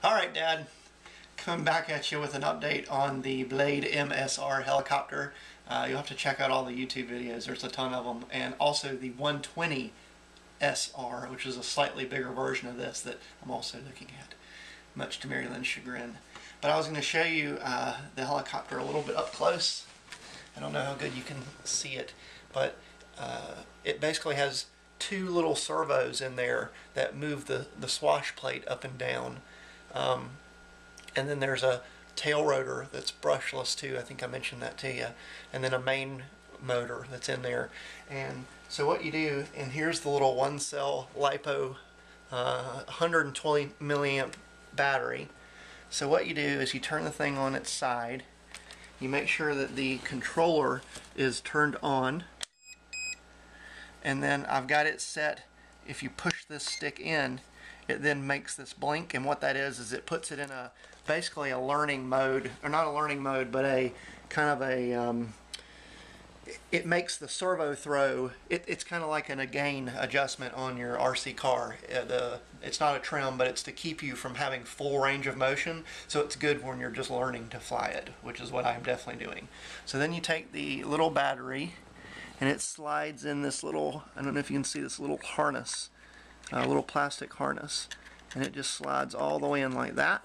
Alright, Dad, coming back at you with an update on the Blade mSR helicopter. You'll have to check out all the YouTube videos, there's a ton of them, and also the 120 SR, which is a slightly bigger version of this that I'm also looking at, much to Mary Lynn's chagrin. But I was going to show you the helicopter a little bit up close. I don't know how good you can see it, but it basically has two little servos in there that move the swash plate up and down. And then there's a tail rotor that's brushless too. I think I mentioned that to you. And then a main motor that's in there. And so what you do, and here's the little one cell LiPo 120 milliamp battery. So what you do is you turn the thing on its side. You make sure that the controller is turned on. And then I've got it set, if you push this stick in, it then makes this blink, and what that is it puts it in a basically a learning mode, or not a learning mode, but a kind of a it makes the servo throw, it's kind of like a gain adjustment on your RC car. It's not a trim, but it's to keep you from having full range of motion, so it's good when you're just learning to fly it, which is what I'm definitely doing. So then you take the little battery and it slides in this little, I don't know if you can see this little harness, little plastic harness, and it just slides all the way in like that.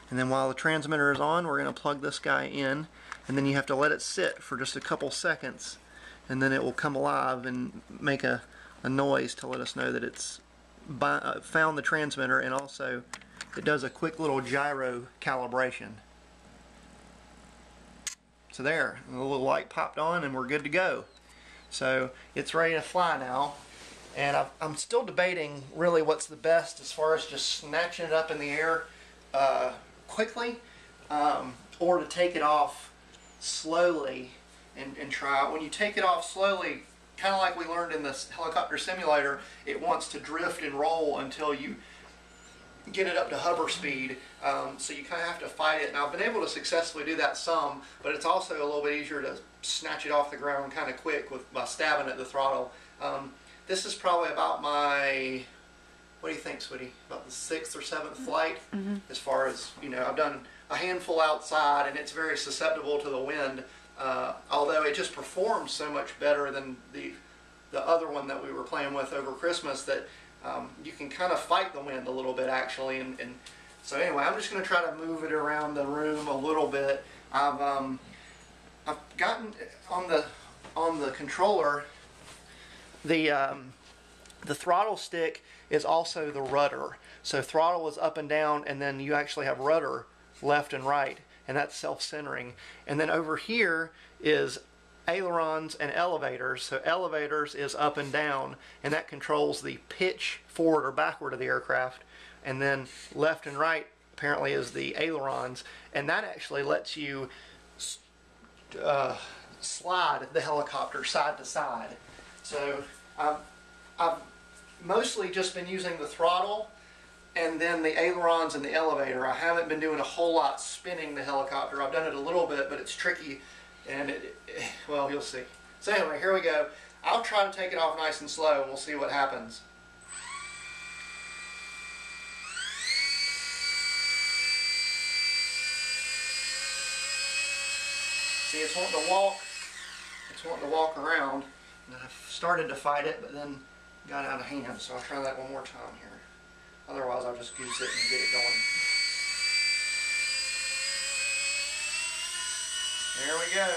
And then while the transmitter is on, we're going to plug this guy in, and then you have to let it sit for just a couple seconds, and then it will come alive and make a noise to let us know that it's found the transmitter, and also it does a quick little gyro calibration. So there, the little light popped on and we're good to go. So it's ready to fly now. And I'm still debating really what's the best as far as just snatching it up in the air quickly, or to take it off slowly and try it. When you take it off slowly, kind of like we learned in this helicopter simulator, it wants to drift and roll until you get it up to hover speed, so you kind of have to fight it. Now I've been able to successfully do that some, but it's also a little bit easier to snatch it off the ground kind of quick by stabbing at the throttle. This is probably about my, what do you think, sweetie? About the 6th or 7th flight, as far as, you know, I've done a handful outside and it's very susceptible to the wind, although it just performs so much better than the other one that we were playing with over Christmas that you can kind of fight the wind a little bit actually, and so anyway, I'm just going to try to move it around the room a little bit. I've gotten on the controller, the throttle stick is also the rudder. So throttle is up and down, and then you actually have rudder left and right, and that's self-centering. And then over here is ailerons and elevators. So elevators is up and down, and that controls the pitch forward or backward of the aircraft. And then left and right apparently is the ailerons, and that actually lets you slide the helicopter side to side. So I've mostly just been using the throttle and then the ailerons and the elevator. I haven't been doing a whole lot spinning the helicopter. I've done it a little bit, but it's tricky. And well, you'll see. So anyway, here we go. I'll try to take it off nice and slow, and we'll see what happens. See, it's wanting to walk. It's wanting to walk around. And I've started to fight it, but then got out of hand. So I'll try that one more time here. Otherwise, I'll just goose it and get it going. There we go.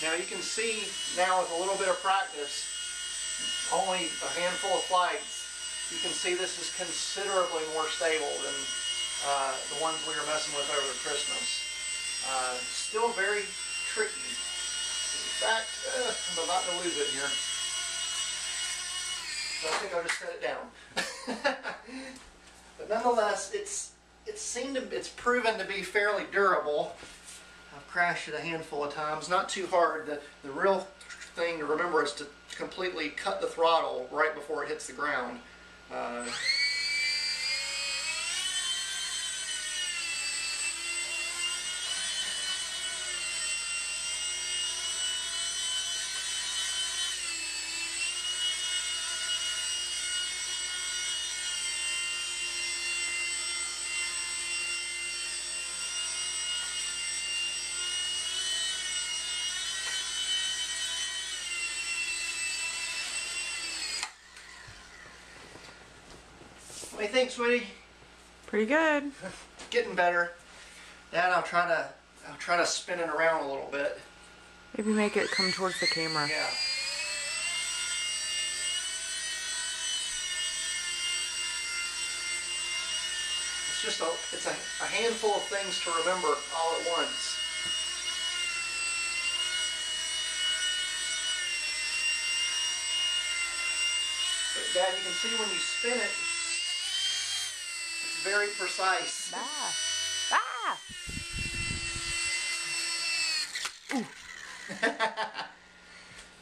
Now you can see now with a little bit of practice, only a handful of flights, you can see this is considerably more stable than the ones we were messing with over Christmas. Still very tricky. In fact, I'm about to lose it here. So I think I'll just set it down. But nonetheless, it's proven to be fairly durable. I've crashed it a handful of times, not too hard. The real thing to remember is to completely cut the throttle right before it hits the ground. What do you think, sweetie? Pretty good. Getting better. Dad, I'll try to spin it around a little bit. Maybe make it come towards the camera. Yeah. It's a handful of things to remember all at once. But Dad, you can see when you spin it, it's very precise. Ah. Ah!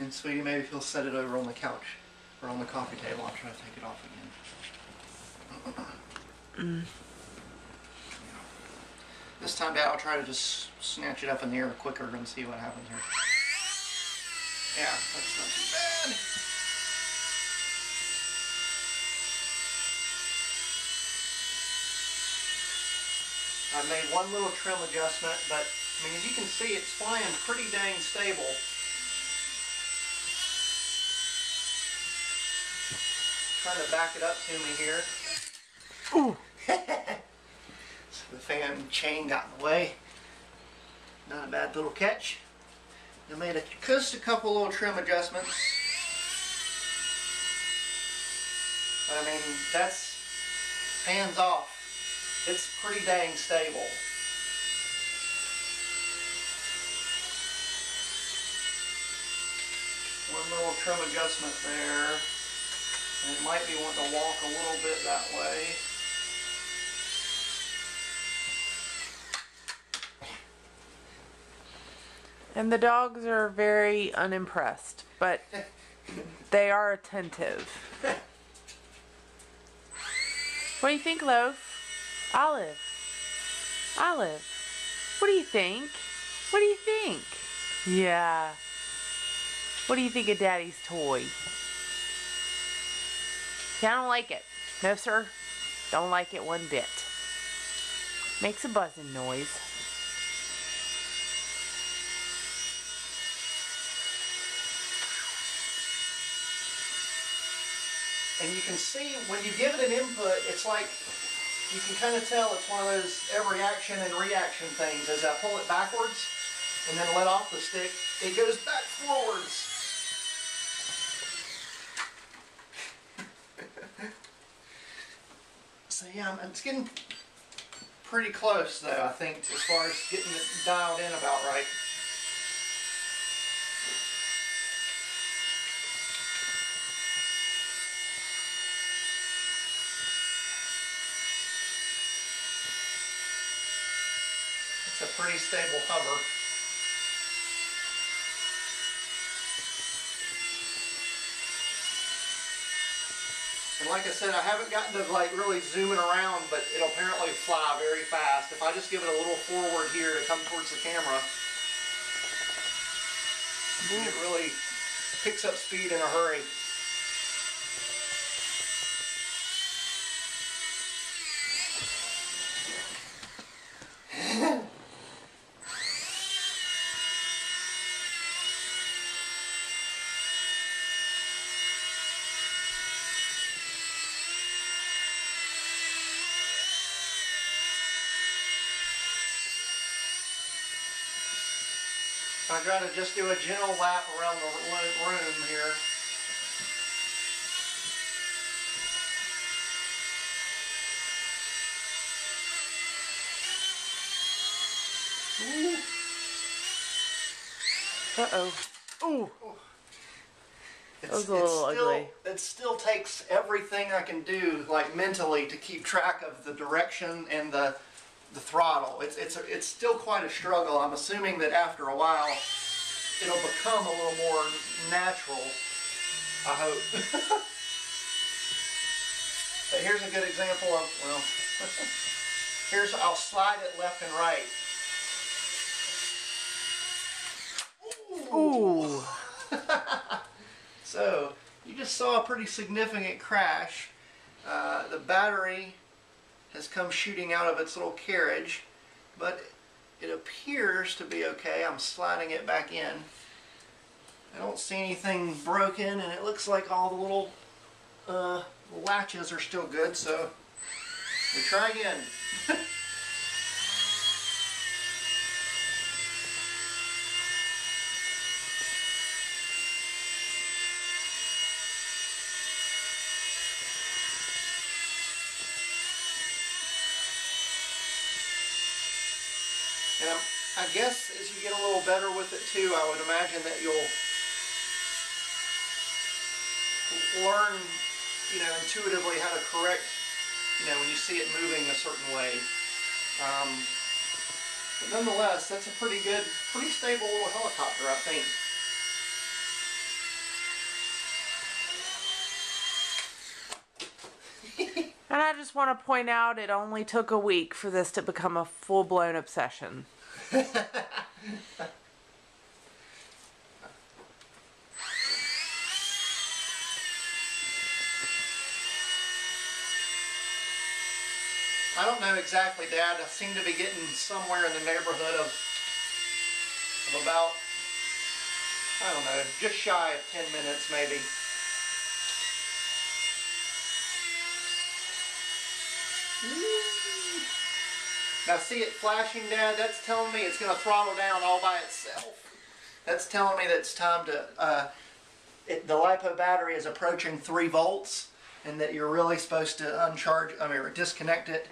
And sweetie, maybe if you'll set it over on the couch or on the coffee table, I'll try to take it off again. This time, Dad, I'll try to just snatch it up in the air quicker and see what happens here. Yeah, that's not too bad. I made one little trim adjustment, but I mean, as you can see, it's flying pretty dang stable. Trying to back it up to me here. Ooh. So the fan chain got in the way. Not a bad little catch. I made just a couple little trim adjustments. But I mean, that's hands off. It's pretty dang stable. One little trim adjustment there. And it might be wanting to walk a little bit that way. And the dogs are very unimpressed, but they are attentive. What do you think, Loaf? Olive? Olive? What do you think? What do you think? Yeah. What do you think of Daddy's toy? Yeah, I don't like it. No, sir. Don't like it one bit. Makes a buzzing noise. And you can see when you give it an input, it's like you can kind of tell it's one of those every action and reaction things. As I pull it backwards and then let off the stick, it goes back forwards. So yeah, it's getting pretty close though, I think, as far as getting it dialed in about right. It's a pretty stable hover. And like I said, I haven't gotten to like really zoom it around, but it'll apparently fly very fast. If I just give it a little forward here to come towards the camera, it really picks up speed in a hurry. I try to just do a gentle lap around the room here. Uh-oh. Ooh. That was a little ugly. It still takes everything I can do, like mentally, to keep track of the direction and the throttle. It's still quite a struggle. I'm assuming that after a while it'll become a little more natural, I hope. But here's a good example of, well, I'll slide it left and right. Ooh. So, you just saw a pretty significant crash. The battery has come shooting out of its little carriage, but it appears to be okay. I'm sliding it back in. I don't see anything broken, and it looks like all the little latches are still good, so We try again. And I guess as you get a little better with it too, I would imagine that you'll learn, intuitively how to correct, when you see it moving a certain way. But nonetheless, that's a pretty good, pretty stable little helicopter, I think. And I just want to point out it only took a week for this to become a full-blown obsession. I don't know exactly, Dad. I seem to be getting somewhere in the neighborhood of about, I don't know, just shy of 10 minutes maybe. Now see it flashing, Dad? That's telling me it's going to throttle down all by itself. That's telling me that it's time to, the LiPo battery is approaching 3 volts and that you're really supposed to disconnect it